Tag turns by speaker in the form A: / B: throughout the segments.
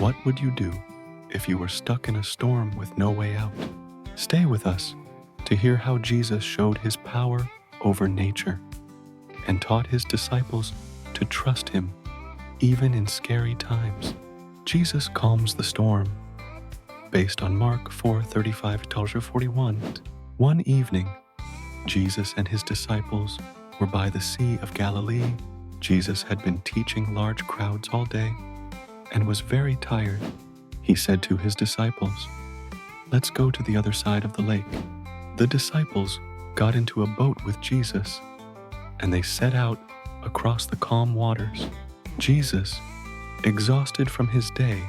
A: What would you do if you were stuck in a storm with no way out? Stay with us to hear how Jesus showed his power over nature and taught his disciples to trust him even in scary times. Jesus calms the storm. Based on Mark 4:35-41, one evening, Jesus and his disciples were by the Sea of Galilee. Jesus had been teaching large crowds all day and was very tired. He said to his disciples, "Let's go to the other side of the lake." The disciples got into a boat with Jesus, and they set out across the calm waters. Jesus, exhausted from his day,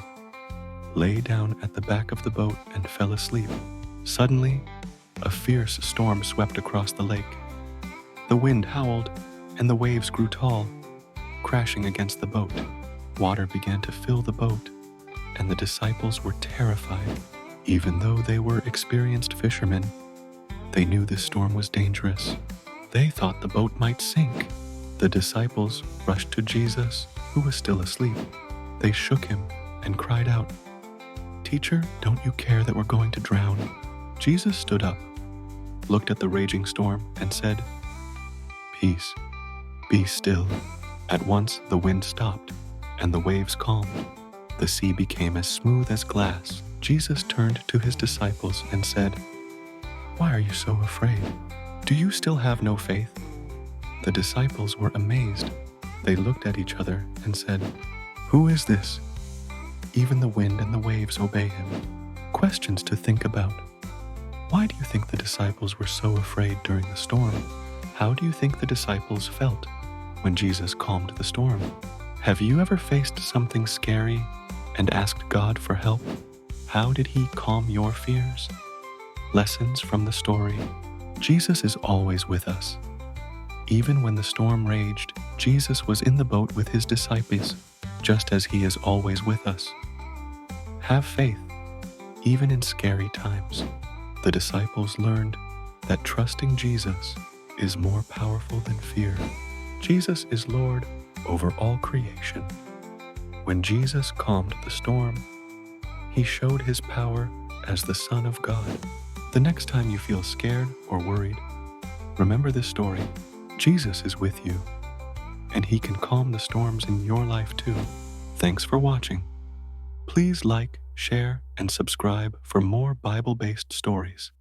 A: lay down at the back of the boat and fell asleep. Suddenly, a fierce storm swept across the lake. The wind howled, and the waves grew tall, crashing against the boat. Water began to fill the boat, and the disciples were terrified. Even though they were experienced fishermen, they knew this storm was dangerous. They thought the boat might sink. The disciples rushed to Jesus, who was still asleep. They shook him and cried out, "Teacher, don't you care that we're going to drown?" Jesus stood up, looked at the raging storm, and said, "Peace, be still." At once the wind stopped, and the waves calmed. The sea became as smooth as glass. Jesus turned to his disciples and said, "Why are you so afraid? Do you still have no faith?" The disciples were amazed. They looked at each other and said, "Who is this? Even the wind and the waves obey him." Questions to think about. Why do you think the disciples were so afraid during the storm? How do you think the disciples felt when Jesus calmed the storm? Have you ever faced something scary and asked God for help? How did he calm your fears? Lessons from the story. Jesus is always with us. Even when the storm raged, Jesus was in the boat with his disciples, just as he is always with us. Have faith, even in scary times. The disciples learned that trusting Jesus is more powerful than fear. Jesus is Lord over all creation. When Jesus calmed the storm, he showed his power as the Son of God. The next time you feel scared or worried, remember this story. Jesus is with you, and he can calm the storms in your life too. Thanks for watching. Please like, share, and subscribe for more Bible-based stories.